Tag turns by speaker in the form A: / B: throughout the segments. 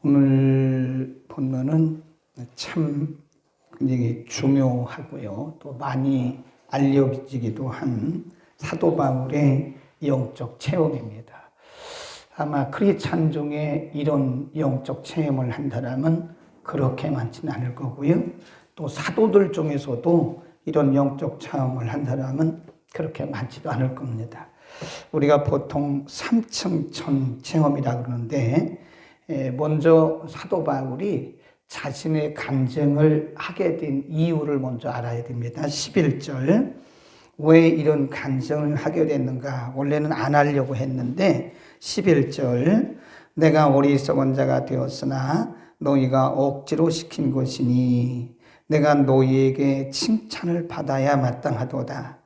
A: 오늘 본문은 참 굉장히 중요하고요. 또 많이 알려지기도 한 사도 바울의 영적 체험입니다. 아마 크리스찬 중에 이런 영적 체험을 한 사람은 그렇게 많지는 않을 거고요. 또 사도들 중에서도 이런 영적 체험을 한 사람은 그렇게 많지도 않을 겁니다. 우리가 보통 삼층천 체험이라고 그러는데, 먼저 사도 바울이 자신의 간증을 하게 된 이유를 먼저 알아야 됩니다. 11절. 왜 이런 간증을 하게 됐는가? 원래는 안 하려고 했는데 11절. 내가 어리석은 자가 되었으나 너희가 억지로 시킨 것이니 내가 너희에게 칭찬을 받아야 마땅하도다.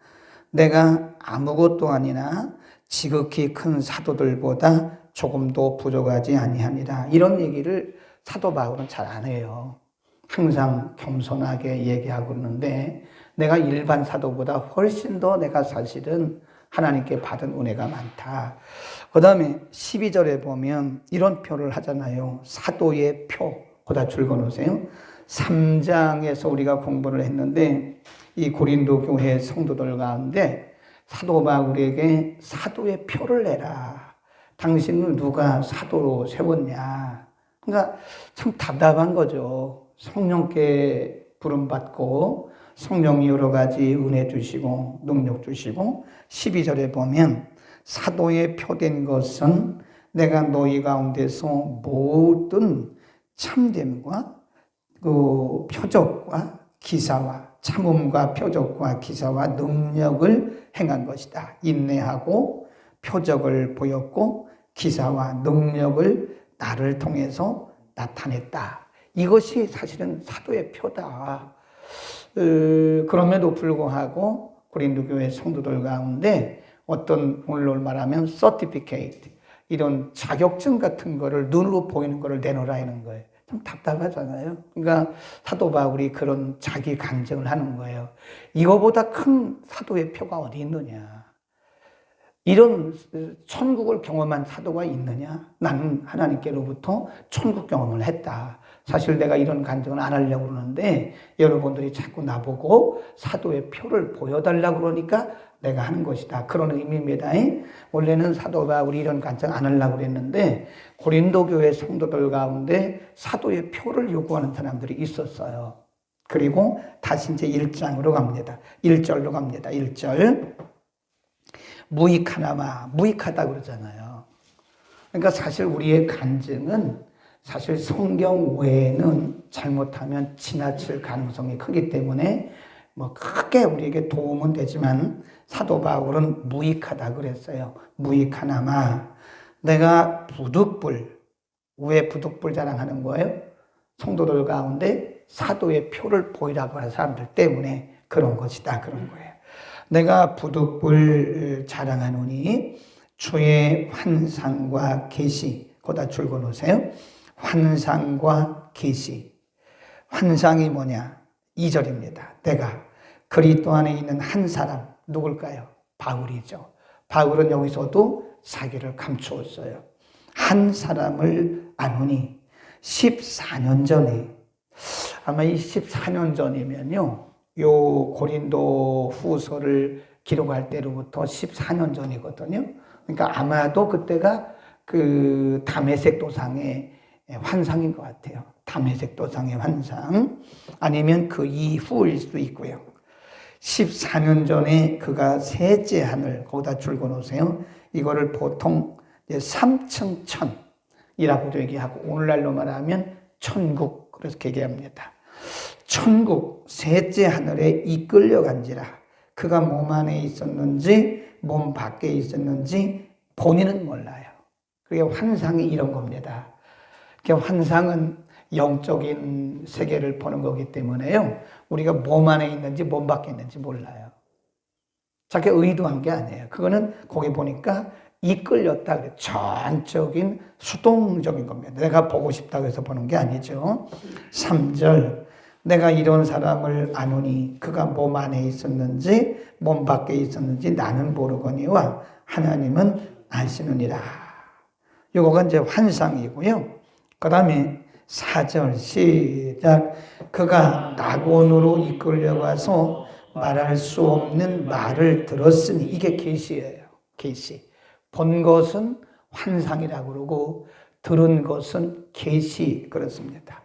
A: 내가 아무것도 아니나 지극히 큰 사도들보다 조금도 부족하지 아니하니라. 이런 얘기를 사도 바울은 잘 안 해요. 항상 겸손하게 얘기하고 있는데, 내가 일반 사도보다 훨씬 더 내가 사실은 하나님께 받은 은혜가 많다. 그 다음에 12절에 보면 이런 표를 하잖아요. 사도의 표. 거기다 줄거놓으세요. 3장에서 우리가 공부를 했는데, 이 고린도 교회 성도들 가운데 사도 바울에게 사도의 표를 내라. 당신을 누가 사도로 세웠냐. 그러니까 참 답답한 거죠. 성령께 부름받고 성령이 여러 가지 은혜 주시고 능력 주시고, 12절에 보면 사도의 표된 것은 내가 너희 가운데서 모든 참됨과 그 표적과 기사와 참음과 표적과 기사와 능력을 행한 것이다. 인내하고 표적을 보였고 기사와 능력을 나를 통해서 나타냈다. 이것이 사실은 사도의 표다. 그럼에도 불구하고 고린도 교회 성도들 가운데 어떤 오늘로 말하면 certificate, 이런 자격증 같은 거를 눈으로 보이는 거를 내놓으라 하는 거예요. 좀 답답하잖아요. 그러니까 사도 바울이 그런 자기 간증을 하는 거예요. 이거보다 큰 사도의 표가 어디 있느냐. 이런 천국을 경험한 사도가 있느냐? 나는 하나님께로부터 천국 경험을 했다. 사실 내가 이런 간증을 안 하려고 그러는데 여러분들이 자꾸 나보고 사도의 표를 보여달라고 그러니까 내가 하는 것이다. 그런 의미입니다. 원래는 사도 바울이 이런 간증 안 하려고 그랬는데 고린도 교회 성도들 가운데 사도의 표를 요구하는 사람들이 있었어요. 그리고 다시 이제 1장으로 갑니다. 1절로 갑니다. 1절. 무익하나마, 무익하다 그러잖아요. 그러니까 사실 우리의 간증은 사실 성경 외에는 잘못하면 지나칠 가능성이 크기 때문에 뭐 크게 우리에게 도움은 되지만 사도 바울은 무익하다 그랬어요. 무익하나마. 내가 부득불. 왜 부득불 자랑하는 거예요? 성도들 가운데 사도의 표를 보이라고 하는 사람들 때문에 그런 것이다. 그런 거예요. 내가 부득불 자랑하노니 주의 환상과 계시. 거기다 줄거놓으세요. 환상과 계시. 환상이 뭐냐? 2절입니다. 내가 그리스도 안에 있는 한 사람, 누굴까요? 바울이죠. 바울은 여기서도 자기를 감추었어요. 한 사람을 아노니 14년 전에, 아마 이 14년 전이면요, 요 고린도 후서를 기록할 때로부터 14년 전이거든요. 그러니까 아마도 그때가 그 다메섹 도상의 환상인 것 같아요. 다메섹 도상의 환상. 아니면 그 이후일 수도 있고요. 14년 전에 그가 셋째 하늘, 거기다 줄거놓으세요. 이거를 보통 삼층천이라고도 얘기하고, 오늘날로 말하면 천국, 그렇게 얘기합니다. 천국 셋째 하늘에 이끌려간지라. 그가 몸 안에 있었는지 몸 밖에 있었는지 본인은 몰라요. 그게 환상이 이런 겁니다. 환상은 영적인 세계를 보는 거기 때문에요, 우리가 몸 안에 있는지 몸 밖에 있는지 몰라요. 자기 의도한 게 아니에요. 그거는 거기 보니까 이끌렸다 그래. 전적인 수동적인 겁니다. 내가 보고 싶다고 해서 보는 게 아니죠. 3절. 내가 이런 사람을 아노니 그가 몸 안에 있었는지 몸 밖에 있었는지 나는 모르거니와 하나님은 아시느니라. 이거가 이제 환상이고요. 그 다음에 4절 시작. 그가 낙원으로 이끌려가서 말할 수 없는 말을 들었으니, 이게 계시예요. 계시. 본 것은 환상이라고 그러고 들은 것은 계시 그렇습니다.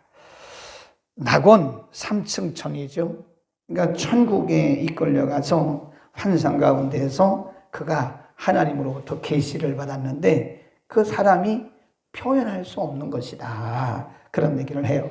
A: 낙원 3층 천이죠. 그러니까 천국에 이끌려가서 환상 가운데서 그가 하나님으로부터 계시를 받았는데 그 사람이 표현할 수 없는 것이다. 그런 얘기를 해요.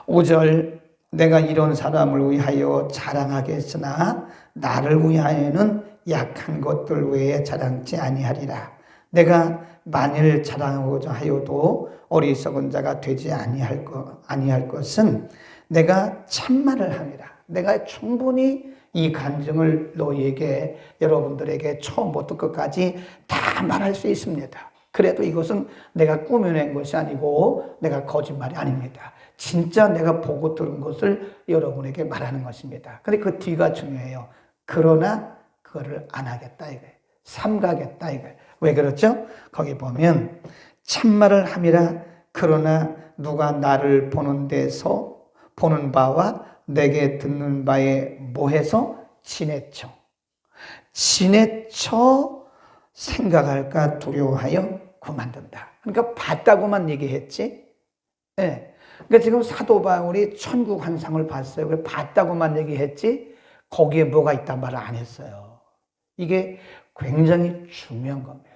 A: 5절 내가 이런 사람을 위하여 자랑하겠으나 나를 위하여는 약한 것들 외에 자랑치 아니하리라. 내가 만일 자랑하고자 하여도 어리석은 자가 되지 아니할 것은 내가 참말을 함이라. 내가 충분히 이 간증을 너희에게, 여러분들에게 처음부터 끝까지 다 말할 수 있습니다. 그래도 이것은 내가 꾸며낸 것이 아니고 내가 거짓말이 아닙니다. 진짜 내가 보고 들은 것을 여러분에게 말하는 것입니다. 근데 그 뒤가 중요해요. 그러나 그거를 안 하겠다 이거예요. 삼가겠다 이거예요. 왜 그렇죠? 거기 보면 참말을 함이라. 그러나 누가 나를 보는 데서 보는 바와 내게 듣는 바에 뭐해서 지내쳐 생각할까 두려워하여 그만둔다. 그러니까 봤다고만 얘기했지. 네. 그러니까 지금 사도 바울이 천국 환상을 봤어요. 그래 봤다고만 얘기했지 거기에 뭐가 있단 말을 안 했어요. 이게 굉장히 중요한 겁니다.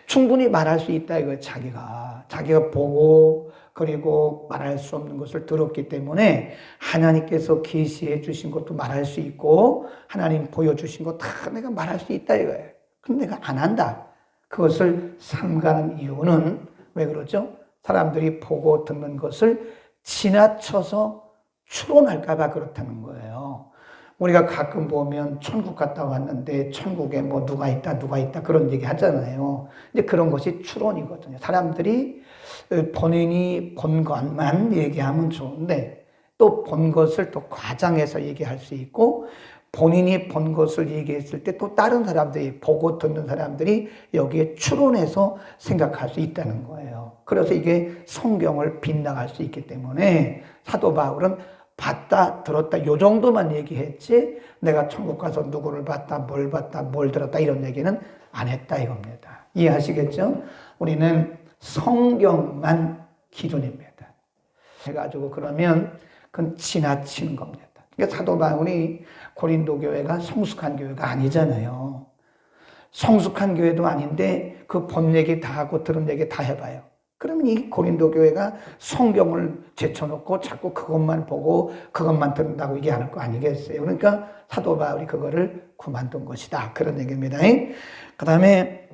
A: 충분히 말할 수 있다 이거예요. 자기가 보고 그리고 말할 수 없는 것을 들었기 때문에 하나님께서 계시해 주신 것도 말할 수 있고 하나님 보여주신 것 다 내가 말할 수 있다 이거예요. 근데 내가 안 한다. 그것을 삼가는 이유는 왜 그러죠? 사람들이 보고 듣는 것을 지나쳐서 추론할까 봐 그렇다는 거예요. 우리가 가끔 보면 천국 갔다 왔는데 천국에 뭐 누가 있다 그런 얘기 하잖아요. 근데 그런 것이 추론이거든요. 사람들이 본인이 본 것만 얘기하면 좋은데 또 본 것을 또 과장해서 얘기할 수 있고 본인이 본 것을 얘기했을 때 또 다른 사람들이 보고 듣는 사람들이 여기에 추론해서 생각할 수 있다는 거예요. 그래서 이게 성경을 빗나갈 수 있기 때문에 사도 바울은 봤다, 들었다, 요 정도만 얘기했지, 내가 천국 가서 누구를 봤다, 뭘 들었다, 이런 얘기는 안 했다, 이겁니다. 이해하시겠죠? 우리는 성경만 기준입니다. 해가지고 그러면 그건 지나치는 겁니다. 그러니까 사도 바울이 고린도 교회가 성숙한 교회가 아니잖아요. 성숙한 교회도 아닌데 그 본 얘기 다 하고 들은 얘기 다 해봐요. 그러면 이 고린도 교회가 성경을 제쳐놓고 자꾸 그것만 보고 그것만 듣는다고 얘기하는 거 아니겠어요? 그러니까 사도 바울이 그거를 그만둔 것이다. 그런 얘기입니다. 그 다음에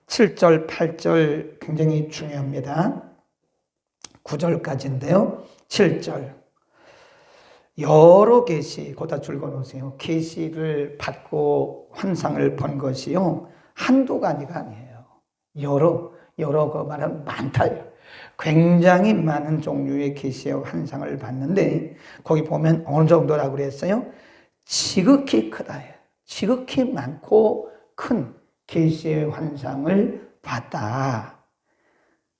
A: 7절, 8절 굉장히 중요합니다. 9절까지인데요. 7절. 여러 계시, 거기다 줄거놓으세요. 계시를 받고 환상을 본 것이요. 한두 가지가 아니에요. 여러 거 말하면 많다요. 굉장히 많은 종류의 계시와 환상을 봤는데 거기 보면 어느 정도라고 그랬어요? 지극히 크다. 지극히 많고 큰 계시의 환상을 봤다.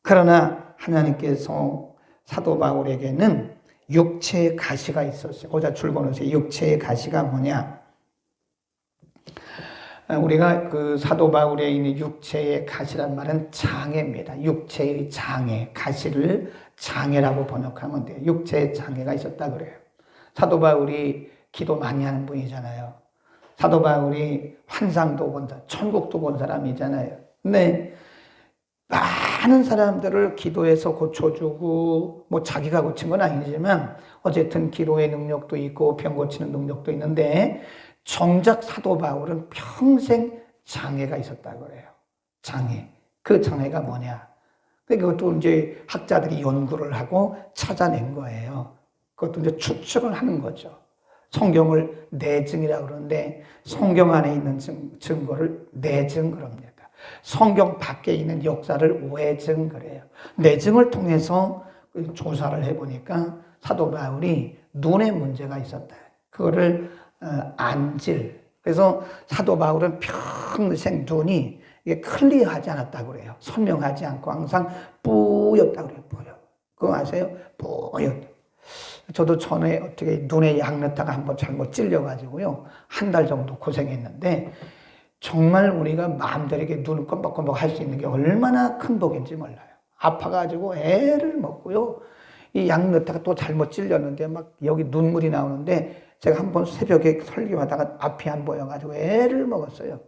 A: 그러나 하나님께서 사도 바울에게는 육체의 가시가 있었어요. 거기다 줄거놓으세요. 육체의 가시가 뭐냐? 우리가 그 사도 바울에 있는 육체의 가시란 말은 장애입니다. 육체의 장애, 가시를 장애라고 번역하면 돼요. 육체의 장애가 있었다 그래요. 사도 바울이 기도 많이 하는 분이잖아요. 사도 바울이 환상도 본다, 천국도 본 사람이잖아요. 근데 많은 사람들을 기도해서 고쳐주고 뭐 자기가 고친 건 아니지만 어쨌든 기도의 능력도 있고 병 고치는 능력도 있는데 정작 사도 바울은 평생 장애가 있었다고 그래요. 장애. 그 장애가 뭐냐? 그것도 이제 학자들이 연구를 하고 찾아낸 거예요. 그것도 이제 추측을 하는 거죠. 성경을 내증이라고 그러는데 성경 안에 있는 증거를 내증 그럽니다. 성경 밖에 있는 역사를 외증 그래요. 내증을 통해서 조사를 해보니까 사도 바울이 눈에 문제가 있었다. 그거를 안질. 그래서 사도 바울은 평생 눈이 이게 클리어하지 않았다고 그래요. 선명하지 않고 항상 뿌였다고 그래요. 뿌여. 그거 아세요? 뿌였. 저도 전에 어떻게 눈에 약 넣다가 한번 잘못 찔려가지고요. 한 달 정도 고생했는데 정말 우리가 마음대로 이렇게 눈을 껌벅껌벅 할 수 있는 게 얼마나 큰 복인지 몰라요. 아파가지고 애를 먹고요. 이 약 넣다가 또 잘못 찔렸는데 막 여기 눈물이 나오는데 제가 한번 새벽에 설교하다가 앞이 안 보여가지고 애를 먹었어요.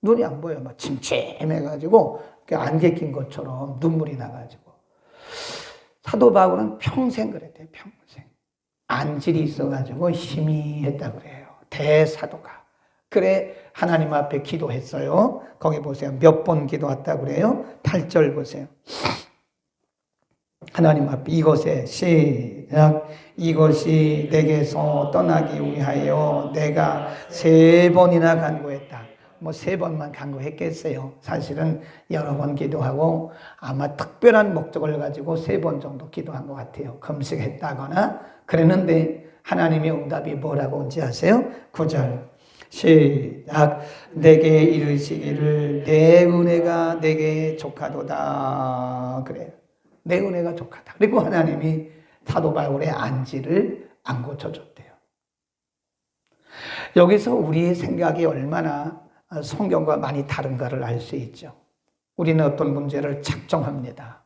A: 눈이 안 보여. 막 침침해가지고 안개 낀 것처럼 눈물이 나가지고. 사도 바울은 평생 그랬대요. 평생. 안질이 있어가지고 희미했다고 그래요. 대사도가. 그래 하나님 앞에 기도했어요. 거기 보세요. 몇 번 기도했다고 그래요? 8절 보세요. 하나님 앞에 이것에 시작. 이것이 내게서 떠나기 위하여 내가 3번이나 간구했다. 뭐 3번만 간구했겠어요. 사실은 여러 번 기도하고 아마 특별한 목적을 가지고 3번 정도 기도한 것 같아요. 금식했다거나 그랬는데 하나님의 응답이 뭐라고 온지 아세요? 9절 시작. 내게 이르시기를 내 은혜가 내게 족하도다. 그래요. 내 은혜가 족하다. 그리고 하나님이 사도 바울의 안지를 안 고쳐줬대요. 여기서 우리의 생각이 얼마나 성경과 많이 다른가를 알 수 있죠. 우리는 어떤 문제를 작정합니다.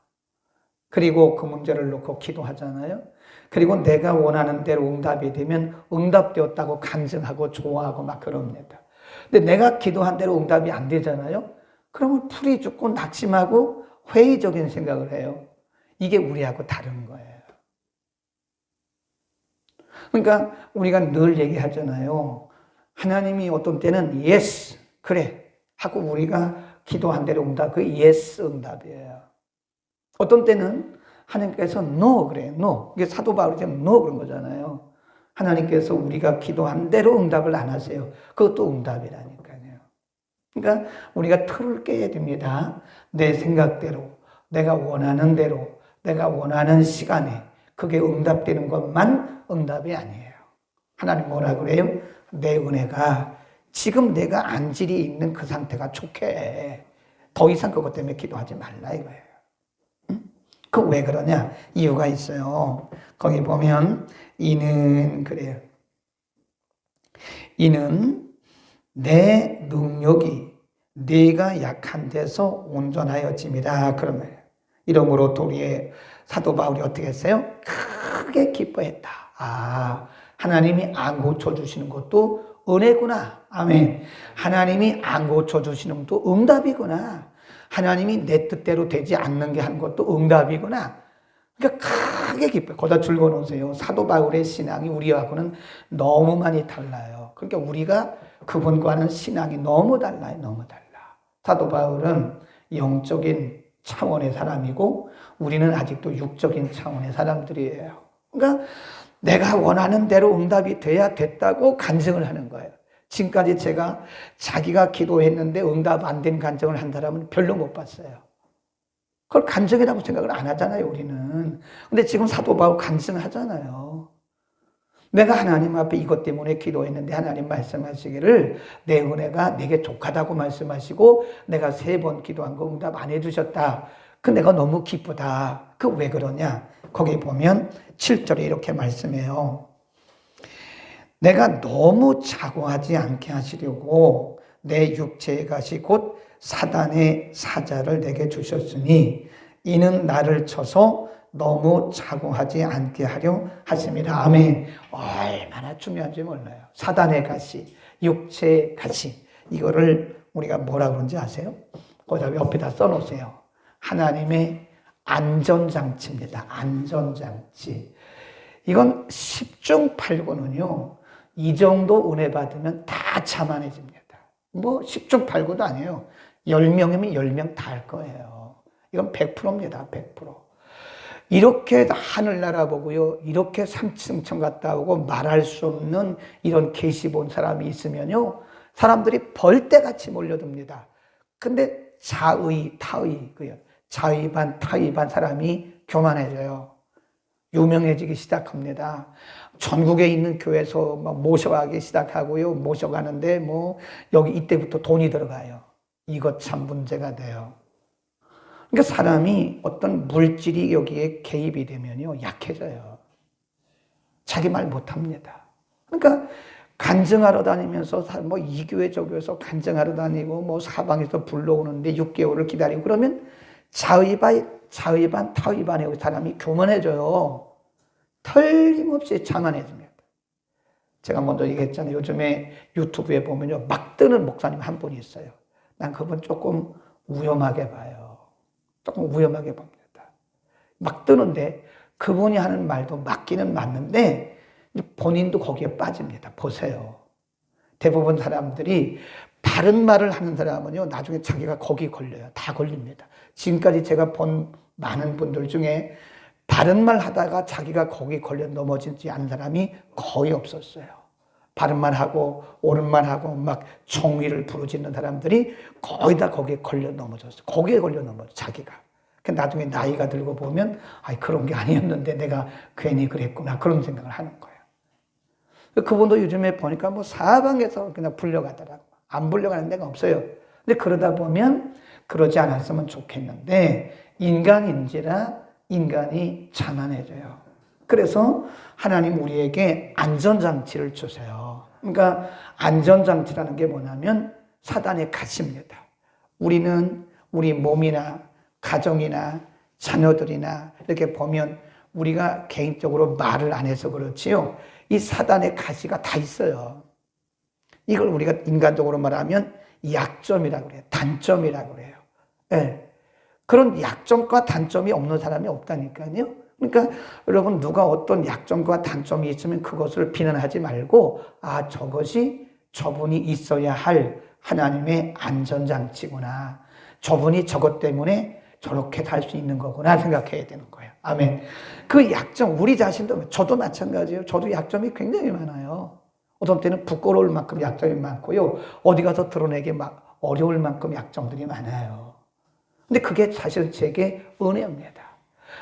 A: 그리고 그 문제를 놓고 기도하잖아요. 그리고 내가 원하는 대로 응답이 되면 응답되었다고 간증하고 좋아하고 막 그럽니다. 근데 내가 기도한 대로 응답이 안 되잖아요. 그러면 풀이 죽고 낙심하고 회의적인 생각을 해요. 이게 우리하고 다른 거예요. 그러니까 우리가 늘 얘기하잖아요. 하나님이 어떤 때는 yes, 그래 하고 우리가 기도한 대로 응답, 그 yes 응답이에요. 어떤 때는 하나님께서 no 그래, no. 이게 사도 바울이 지금 no 그런 거잖아요. 하나님께서 우리가 기도한 대로 응답을 안 하세요. 그것도 응답이라니까요. 그러니까 우리가 틀을 깨야 됩니다. 내 생각대로, 내가 원하는 대로, 내가 원하는 시간에 그게 응답되는 것만 응답이 아니에요. 하나님 뭐라 그래요? 내 은혜가 지금 내가 안질이 있는 그 상태가 좋게 더 이상 그것 때문에 기도하지 말라 이거예요. 응? 그 왜 그러냐? 이유가 있어요. 거기 보면 이는 그래요. 이는 내 능력이 네가 약한 데서 온전하여짐이라 그러면 이러므로 도리에 사도 바울이 어떻게 했어요? 크게 기뻐했다. 아, 하나님이 안 고쳐주시는 것도 은혜구나. 아멘. 하나님이 안 고쳐주시는 것도 응답이구나. 하나님이 내 뜻대로 되지 않는 게 한 것도 응답이구나. 그러니까 크게 기뻐요. 거기다 적어놓으세요. 사도 바울의 신앙이 우리하고는 너무 많이 달라요. 그러니까 우리가 그분과는 신앙이 너무 달라요. 너무 달라. 사도 바울은 영적인 차원의 사람이고 우리는 아직도 육적인 차원의 사람들이에요. 그러니까 내가 원하는 대로 응답이 돼야 됐다고 간증을 하는 거예요. 지금까지 제가 자기가 기도했는데 응답 안 된 간증을 한 사람은 별로 못 봤어요. 그걸 간증이라고 생각을 안 하잖아요, 우리는. 근데 지금 사도 바울 간증하잖아요. 내가 하나님 앞에 이것 때문에 기도했는데 하나님 말씀하시기를 내 은혜가 내게 족하다고 말씀하시고 내가 3번 기도한 거 응답 안 해주셨다. 그 내가 너무 기쁘다. 그 왜 그러냐? 거기 보면 7절에 이렇게 말씀해요. 내가 너무 자고하지 않게 하시려고 내 육체의 가시 곧 사단의 사자를 내게 주셨으니 이는 나를 쳐서 너무 자고하지 않게 하려 하심이라. 아멘. 얼마나 중요한지 몰라요. 사단의 가시, 육체의 가시. 이거를 우리가 뭐라 그런지 아세요? 거기다 옆에다 써놓으세요. 하나님의 안전장치입니다. 안전장치. 이건 10중 8구는요. 이 정도 은혜 받으면 다 자만해집니다. 뭐 10중 8구도 아니에요. 10명이면 10명 다 할 거예요. 이건 100%입니다. 100%. 이렇게 하늘 날아보고요. 이렇게 3층 갔다 오고 말할 수 없는 이런 계시 본 사람이 있으면요. 사람들이 벌떼같이 몰려듭니다. 근데 자의, 타의, 자의 반, 타의 반 사람이 교만해져요. 유명해지기 시작합니다. 전국에 있는 교회에서 막 모셔가기 시작하고요. 모셔가는데 뭐 여기 이때부터 돈이 들어가요. 이것 참 문제가 돼요. 그러니까 사람이 어떤 물질이 여기에 개입이 되면요, 약해져요. 자기 말 못합니다. 그러니까 간증하러 다니면서 뭐 이 교회 저 교회에서 간증하러 다니고 뭐 사방에서 불러오는데 6개월을 기다리고 그러면 자의반 타의반의 사람이 교만해져요. 틀림없이 자만해집니다. 제가 먼저 얘기했잖아요. 요즘에 유튜브에 보면요, 막 뜨는 목사님 한 분이 있어요. 난 그분 조금 위험하게 봐요. 조금 위험하게 봅니다. 막 뜨는데 그분이 하는 말도 맞기는 맞는데 본인도 거기에 빠집니다. 보세요. 대부분 사람들이 바른 말을 하는 사람은요, 나중에 자기가 거기 걸려요. 다 걸립니다. 지금까지 제가 본 많은 분들 중에 바른 말 하다가 자기가 거기 걸려 넘어지지 않은 사람이 거의 없었어요. 바른 말 하고 옳은 말 하고 막 정의를 부르짖는 사람들이 거의 다 거기에 걸려 넘어졌어요. 거기에 걸려 넘어져 자기가. 나중에 나이가 들고 보면 그런 게 아니었는데 내가 괜히 그랬구나 그런 생각을 하는 거예요. 그분도 요즘에 보니까 뭐 사방에서 그냥 불려가더라고. 안 불려가는 데가 없어요. 근데 그러다 보면 그러지 않았으면 좋겠는데 인간인지라 인간이 자만해져요. 그래서 하나님 우리에게 안전장치를 주세요. 그러니까 안전장치라는 게 뭐냐면 사단의 가시입니다. 우리는 우리 몸이나 가정이나 자녀들이나 이렇게 보면 우리가 개인적으로 말을 안 해서 그렇지요. 이 사단의 가시가 다 있어요. 이걸 우리가 인간적으로 말하면 약점이라고 그래요. 단점이라고 그래요. 네. 그런 약점과 단점이 없는 사람이 없다니까요. 그러니까 여러분 누가 어떤 약점과 단점이 있으면 그것을 비난하지 말고 저것이 저분이 있어야 할 하나님의 안전장치구나. 저분이 저것 때문에 저렇게 살 수 있는 거구나 생각해야 되는 거예요. 아멘. 그 약점, 우리 자신도, 저도 마찬가지예요. 저도 약점이 굉장히 많아요. 어떤 때는 부끄러울 만큼 약점이 많고요. 어디 가서 드러내기 막 어려울 만큼 약점들이 많아요. 근데 그게 사실 제게 은혜입니다.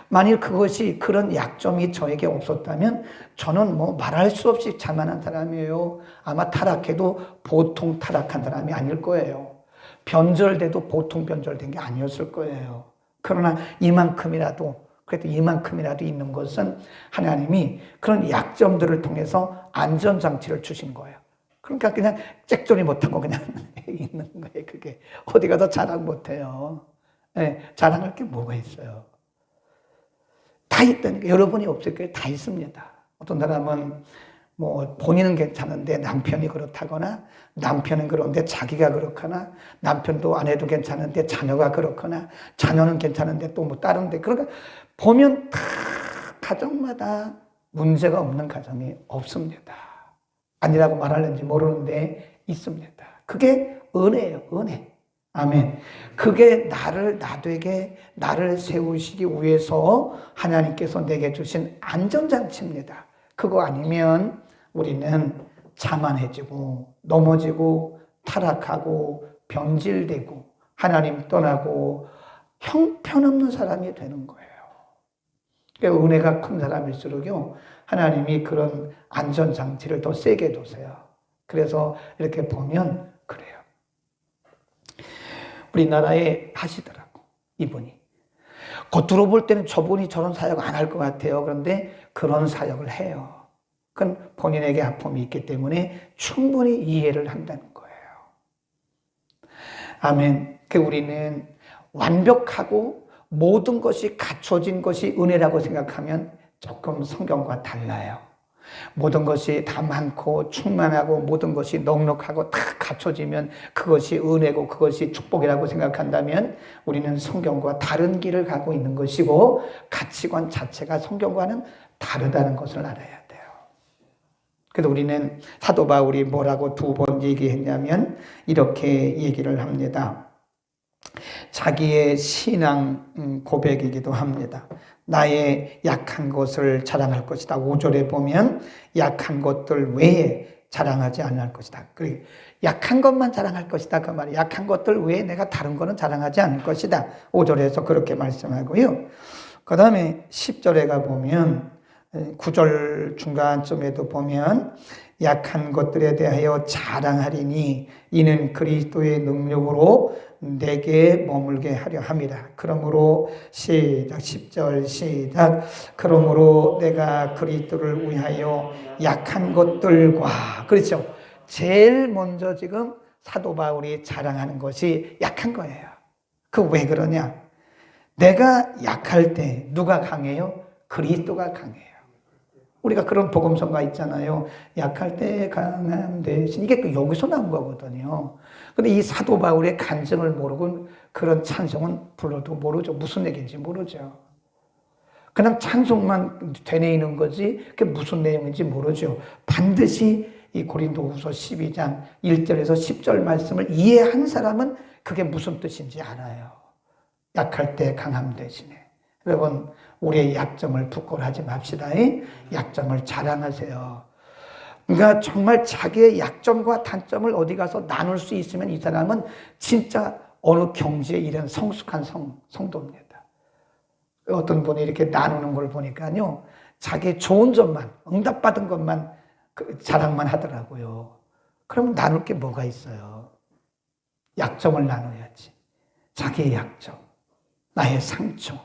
A: 만일 그것이 그런 약점이 저에게 없었다면 저는 뭐 말할 수 없이 자만한 사람이에요. 아마 타락해도 보통 타락한 사람이 아닐 거예요. 변절돼도 보통 변절된 게 아니었을 거예요. 그러나 그래도 이만큼이라도 있는 것은 하나님이 그런 약점들을 통해서 안전장치를 주신 거예요. 그러니까 그냥 짹소리 못하고 그냥 있는 거예요. 그게 어디 가서 자랑 못해요. 네, 자랑할 게 뭐가 있어요. 다 있다니까. 여러분이 없을 거예요. 다 있습니다. 어떤 사람은 뭐 본인은 괜찮은데 남편이 그렇다거나 남편은 그런데 자기가 그렇거나 남편도 아내도 괜찮은데 자녀가 그렇거나 자녀는 괜찮은데 또 뭐 다른데 그러니까 보면 다 가정마다 문제가 없는 가정이 없습니다. 아니라고 말하는지 모르는데 있습니다. 그게 은혜예요. 은혜. 아멘. 그게 나를 세우시기 위해서 하나님께서 내게 주신 안전장치입니다. 그거 아니면 우리는 자만해지고 넘어지고 타락하고 변질되고 하나님 떠나고 형편없는 사람이 되는 거예요. 그러니까 은혜가 큰 사람일수록요 하나님이 그런 안전장치를 더 세게 두세요. 그래서 이렇게 보면 그래요. 우리나라에 하시더라고 이분이. 겉으로 볼 때는 저분이 저런 사역 안 할 것 같아요. 그런데 그런 사역을 해요. 그건 본인에게 아픔이 있기 때문에 충분히 이해를 한다는 거예요. 아멘. 우리는 완벽하고 모든 것이 갖춰진 것이 은혜라고 생각하면 조금 성경과 달라요. 모든 것이 다 많고 충만하고 모든 것이 넉넉하고 다 갖춰지면 그것이 은혜고 그것이 축복이라고 생각한다면 우리는 성경과 다른 길을 가고 있는 것이고 가치관 자체가 성경과는 다르다는 것을 알아야 돼요. 그래서 우리는 사도 바울이 뭐라고 2번 얘기했냐면 이렇게 얘기를 합니다. 자기의 신앙 고백이기도 합니다. 나의 약한 것을 자랑할 것이다. 5절에 보면 약한 것들 외에 자랑하지 않을 것이다. 그리고 약한 것만 자랑할 것이다. 그 말이 약한 것들 외에 내가 다른 거는 자랑하지 않을 것이다. 5절에서 그렇게 말씀하고요. 그 다음에 10절에 가보면 9절 중간쯤에도 보면 약한 것들에 대하여 자랑하리니 이는 그리스도의 능력으로 내게 머물게 하려 함이라. 그러므로 시작 10절 시작. 그러므로 내가 그리스도를 위하여 약한 것들과, 그렇죠. 제일 먼저 지금 사도 바울이 자랑하는 것이 약한 거예요. 그 왜 그러냐? 내가 약할 때 누가 강해요? 그리스도가 강해요. 우리가 그런 복음서가 있잖아요. 약할 때 강함 대신, 이게 여기서 나온 거거든요. 근데 이 사도 바울의 간증을 모르고 그런 찬송은 불러도 모르죠. 무슨 얘기인지 모르죠. 그냥 찬송만 되뇌이는 거지 그게 무슨 내용인지 모르죠. 반드시 이 고린도후서 12장 1절에서 10절 말씀을 이해한 사람은 그게 무슨 뜻인지 알아요. 약할 때 강함 대신에. 여러분, 우리의 약점을 부끄러워하지 맙시다. 약점을 자랑하세요. 그러니까 정말 자기의 약점과 단점을 어디 가서 나눌 수 있으면 이 사람은 진짜 어느 경지에 이른 성숙한 성도입니다. 어떤 분이 이렇게 나누는 걸 보니까요, 자기의 좋은 점만, 응답받은 것만 자랑만 하더라고요. 그러면 나눌 게 뭐가 있어요? 약점을 나눠야지. 자기의 약점, 나의 상처,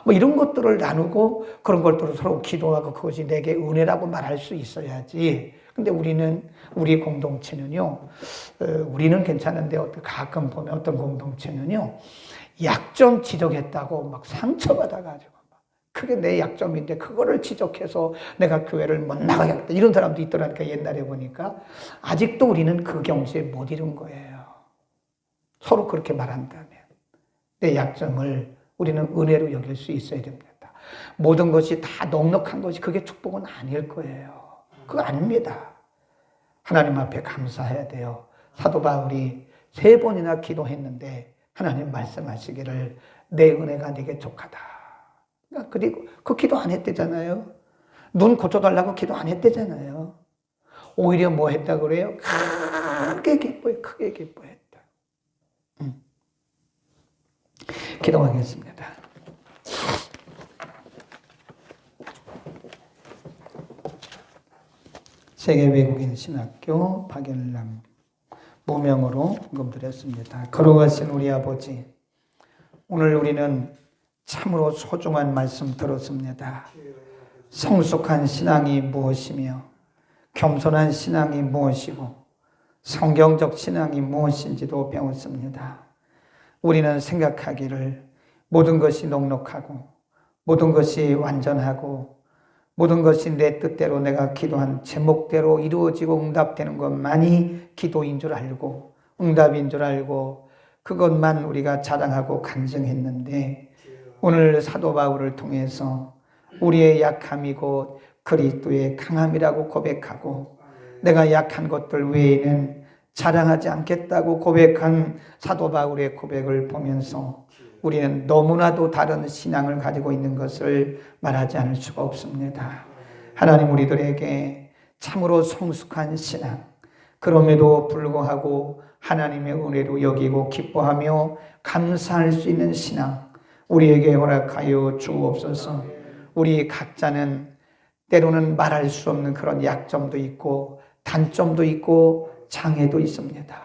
A: 뭐 이런 것들을 나누고 그런 것들을 서로 기도하고 그것이 내게 은혜라고 말할 수 있어야지. 근데 우리 공동체는요, 우리는 괜찮은데 가끔 보면 어떤 공동체는요, 약점 지적했다고 막 상처받아가지고 그게 내 약점인데 그거를 지적해서 내가 교회를 못 나가겠다 이런 사람도 있더라니까. 옛날에 보니까. 아직도 우리는 그 경지에 못 이룬 거예요. 서로 그렇게 말한다면 내 약점을 우리는 은혜로 여길 수 있어야 됩니다. 모든 것이 다 넉넉한 것이 그게 축복은 아닐 거예요. 그거 아닙니다. 하나님 앞에 감사해야 돼요. 사도 바울이 3번이나 기도했는데 하나님 말씀하시기를 내 은혜가 네게 족하다. 그리고 그 기도 안 했대잖아요. 눈 고쳐달라고 기도 안 했대잖아요. 오히려 뭐 했다 그래요? 크게 기뻐했다. 기도하겠습니다. 세계외국인 신학교 박연남 모명으로 헌금드렸습니다. 거룩하신 우리 아버지, 오늘 우리는 참으로 소중한 말씀 들었습니다. 성숙한 신앙이 무엇이며 겸손한 신앙이 무엇이고 성경적 신앙이 무엇인지도 배웠습니다. 우리는 생각하기를 모든 것이 넉넉하고 모든 것이 완전하고 모든 것이 내 뜻대로 내가 기도한 제목대로 이루어지고 응답되는 것만이 기도인 줄 알고 응답인 줄 알고 그것만 우리가 자랑하고 간증했는데 오늘 사도 바울을 통해서 우리의 약함이고 그리스도의 강함이라고 고백하고 내가 약한 것들 외에는 자랑하지 않겠다고 고백한 사도 바울의 고백을 보면서 우리는 너무나도 다른 신앙을 가지고 있는 것을 말하지 않을 수가 없습니다. 하나님, 우리들에게 참으로 성숙한 신앙, 그럼에도 불구하고 하나님의 은혜로 여기고 기뻐하며 감사할 수 있는 신앙 우리에게 허락하여 주옵소서. 우리 각자는 때로는 말할 수 없는 그런 약점도 있고 단점도 있고 장애도 있습니다.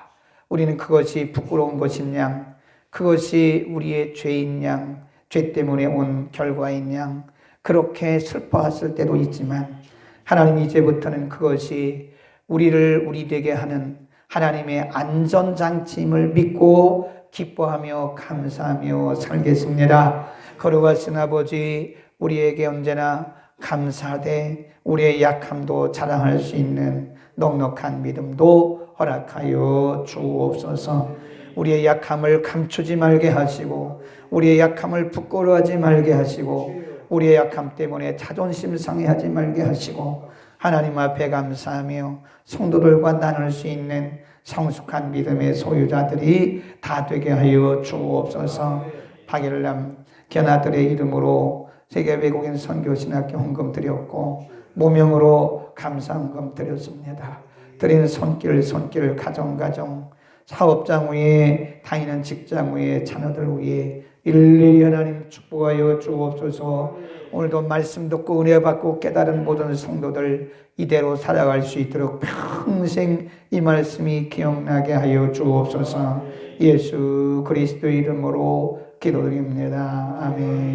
A: 우리는 그것이 부끄러운 것인 양, 그것이 우리의 죄인 양, 죄 때문에 온 결과인 양 그렇게 슬퍼했을 때도 있지만 하나님, 이제부터는 그것이 우리를 우리 되게 하는 하나님의 안전장치임을 믿고 기뻐하며 감사하며 살겠습니다. 거룩하신 아버지, 우리에게 언제나 감사하되 우리의 약함도 자랑할 수 있는 넉넉한 믿음도 허락하여 주옵소서. 우리의 약함을 감추지 말게 하시고 우리의 약함을 부끄러워하지 말게 하시고 우리의 약함 때문에 자존심 상해하지 말게 하시고 하나님 앞에 감사하며 성도들과 나눌 수 있는 성숙한 믿음의 소유자들이 다 되게 하여 주옵소서. 박일남 견아들의 이름으로 세계외국인 선교신학교 헌금 드렸고 모명으로 감사 헌금 드렸습니다. 드린 손길 가정 사업장 위에 다니는 직장 위에 자녀들 위에 일일이 하나님 축복하여 주옵소서. 오늘도 말씀 듣고 은혜 받고 깨달은 모든 성도들 이대로 살아갈 수 있도록 평생 이 말씀이 기억나게 하여 주옵소서. 예수 그리스도 이름으로 기도드립니다. 아멘.